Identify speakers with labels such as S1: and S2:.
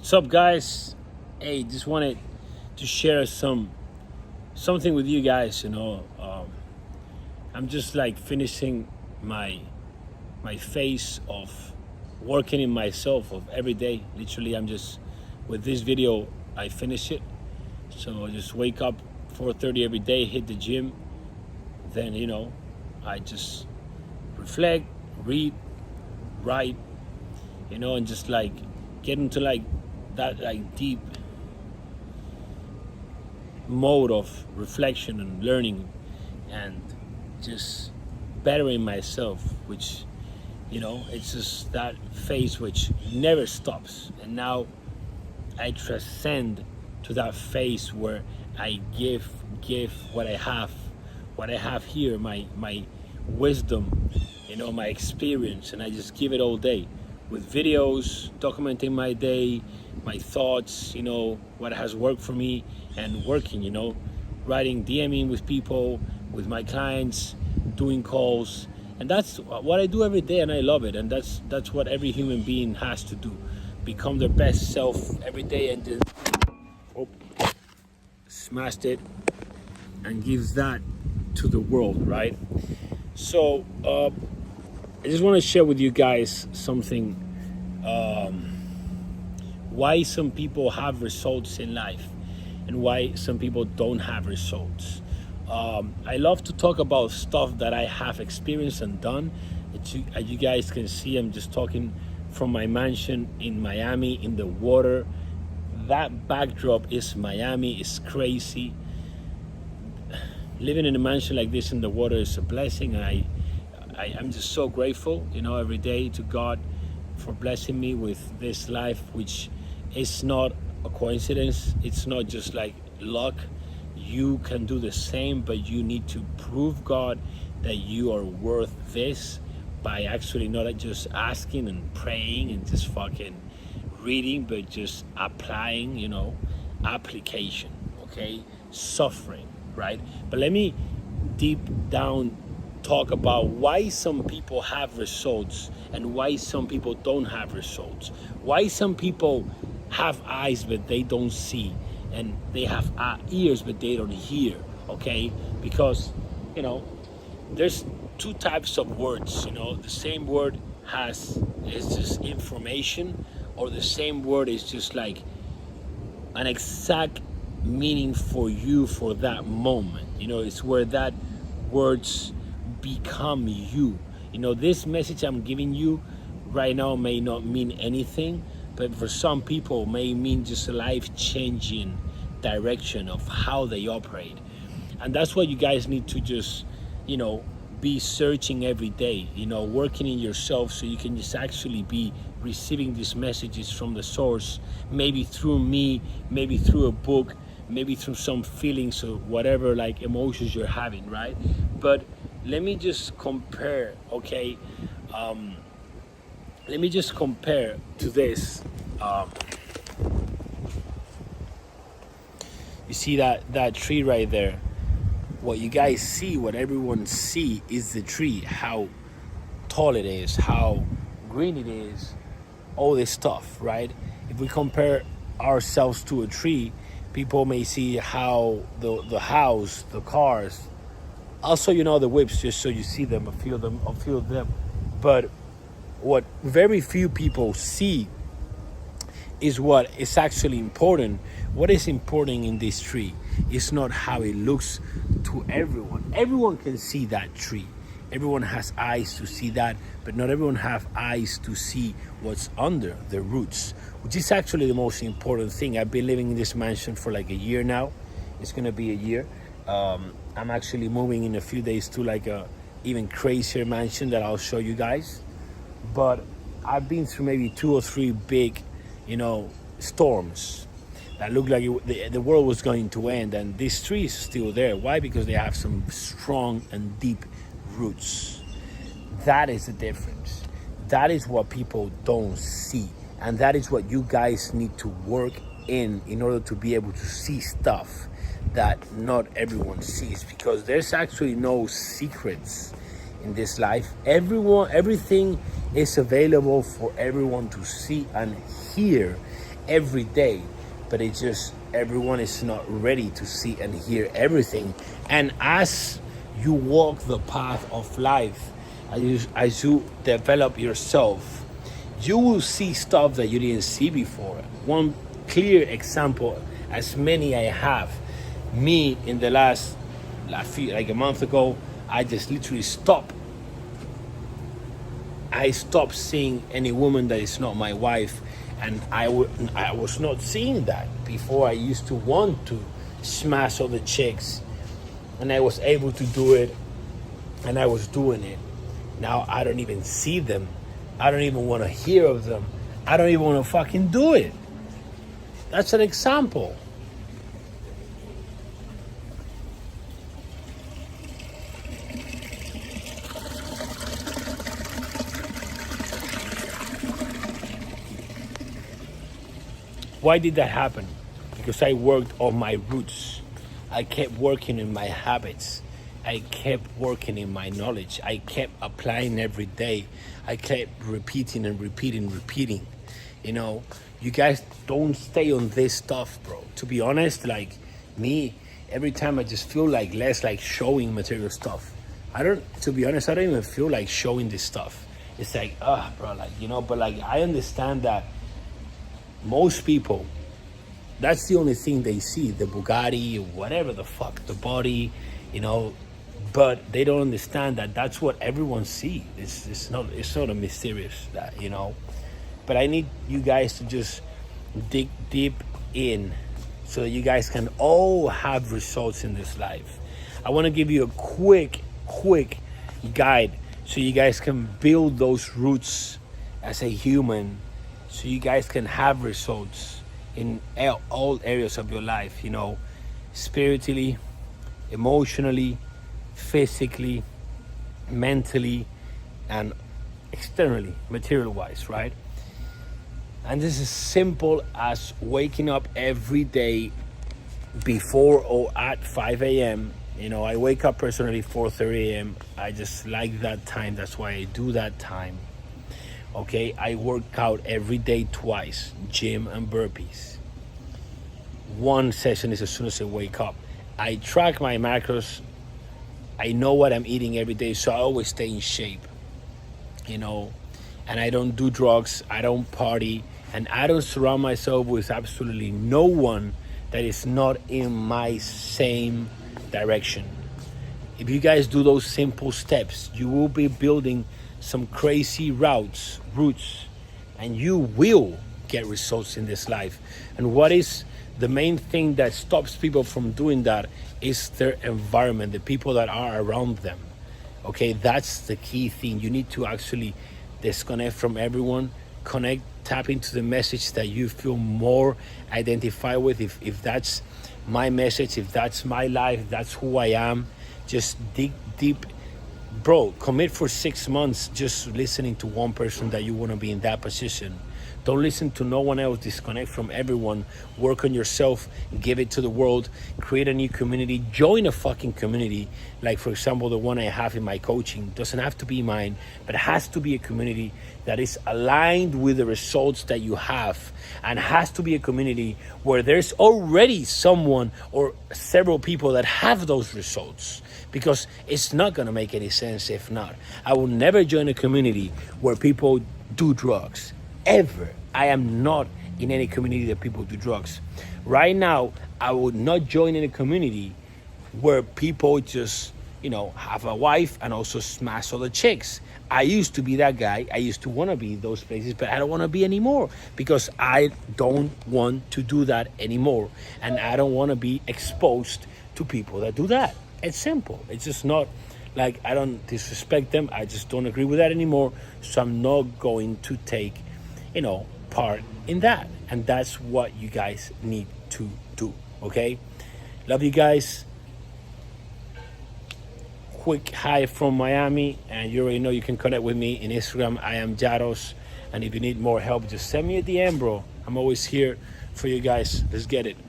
S1: What's up, guys? Hey, just wanted to share something with you guys. I'm just like finishing my phase of working in myself of every day. Literally, I'm just with this video. I finish it, so I just wake up 4:30 every day, hit the gym. Then I just reflect, read, write, and just like get into like that like deep mode of reflection and learning and just bettering myself, which it's just that phase which never stops. And now I transcend to that phase where I give what I have here, my wisdom, my experience, and I just give it all day with videos documenting my day, my thoughts, what has worked for me, and working, writing, DMing with people, with my clients, doing calls. And that's what I do every day, and I love it. And that's what every human being has to do. Become their best self every day, and just smashed it and gives that to the world, right? So I just want to share with you guys something, why some people have results in life and why some people don't have results. I love to talk about stuff that I have experienced and done. As you guys can see, I'm just talking from my mansion in Miami in the water. That backdrop is Miami. It's crazy. Living in a mansion like this in the water is a blessing, and I'm just so grateful, every day to God for blessing me with this life, which is not a coincidence. It's not just like luck. You can do the same, but you need to prove God that you are worth this by actually not just asking and praying and just fucking reading, but just applying, application, okay? Suffering, right? But let me deep down talk about why some people have results and why some people don't have results. Why some people have eyes but they don't see, and they have ears but they don't hear, okay? Because there's two types of words. The same word is just information, or the same word is just like an exact meaning for you for that moment. It's where that words become you. This message I'm giving you right now may not mean anything, but for some people may mean just a life-changing direction of how they operate. And that's what you guys need to just be searching every day, working in yourself, so you can just actually be receiving these messages from the source, maybe through me, maybe through a book, maybe through some feelings or whatever like emotions you're having, right? But let me just compare, okay? Let me just compare to this. You see that tree right there? What you guys see, what everyone see is the tree, how tall it is, how green it is, all this stuff, right? If we compare ourselves to a tree, people may see how the house, the cars, also the whips, just so you see them, a few of them. But what very few people see is what is actually important. What is important in this tree is not how it looks to everyone. Everyone can see that tree. Everyone has eyes to see that, but not everyone have eyes to see what's under the roots, which is actually the most important thing. I've been living in this mansion for like a year now. It's gonna be a year. I'm actually moving in a few days to like a even crazier mansion that I'll show you guys. But I've been through maybe 2 or 3 big, storms that looked like the world was going to end, and this tree is still there. Why? Because they have some strong and deep roots. That is the difference. That is what people don't see, and that is what you guys need to work in order to be able to see stuff that not everyone sees, because there's actually no secrets in this life. Everything is available for everyone to see and hear every day, but it's just everyone is not ready to see and hear everything. And as you walk the path of life, as you develop yourself, you will see stuff that you didn't see before. One clear example, as many I have, me in the last like a month ago, I just literally stopped. I stopped seeing any woman that is not my wife, and I was not seeing that before. I used to want to smash all the chicks, and I was able to do it, and I was doing it. Now I don't even see them. I don't even want to hear of them. I don't even want to fucking do it. That's an example. Why did that happen? Because I worked on my roots. I kept working in my habits. I kept working in my knowledge. I kept applying every day. I kept repeating and repeating. You know, you guys don't stay on this stuff, bro. To be honest, like me, every time I just feel like less like showing material stuff. To be honest, I don't even feel like showing this stuff. It's like, bro, like, you know, but like I understand that most people, that's the only thing they see, the Bugatti, whatever the fuck, the body, you know, but they don't understand that that's what everyone sees. It's not a mysterious that, you know. But I need you guys to just dig deep in so that you guys can all have results in this life. I want to give you a quick guide so you guys can build those roots as a human, so you guys can have results in all areas of your life, you know, spiritually, emotionally, physically, mentally, and externally, material-wise, right? And this is simple as waking up every day before or at 5 a.m. You know, I wake up personally 4:30 a.m. I just like that time. That's why I do that time. Okay, I work out every day twice, gym and burpees. One session is as soon as I wake up. I track my macros. I know what I'm eating every day, so I always stay in shape, you know, and I don't do drugs, I don't party, and I don't surround myself with absolutely no one that is not in my same direction. If you guys do those simple steps, you will be building some crazy roots, and you will get results in this life. And what is the main thing that stops people from doing that is their environment, the people that are around them. Okay, that's the key thing. You need to actually disconnect from everyone, connect, tap into the message that you feel more identified with. If that's my message, if that's my life, if that's who I am, just dig deep. Bro, commit for 6 months just listening to one person that you want to be in that position. Don't listen to no one else. Disconnect from everyone. Work on yourself. Give it to the world. Create a new community. Join a fucking community. Like, for example, the one I have in my coaching. Doesn't have to be mine, but it has to be a community that is aligned with the results that you have. And has to be a community where there's already someone or several people that have those results. Because it's not going to make any sense if not. I will never join a community where people do drugs. Ever. I am not in any community that people do drugs. Right now, I would not join in a community where people just, you know, have a wife and also smash other chicks. I used to be that guy. I used to want to be those places, but I don't want to be anymore because I don't want to do that anymore. And I don't want to be exposed to people that do that. It's simple. It's just not like I don't disrespect them. I just don't agree with that anymore. So I'm not going to take, you know, part in that. And that's what you guys need to do. Okay? Love you guys. Quick hi from Miami, and you already know you can connect with me in Instagram. I am LLADOS, and if you need more help, just send me a DM, bro. I'm always here for you guys. Let's get it.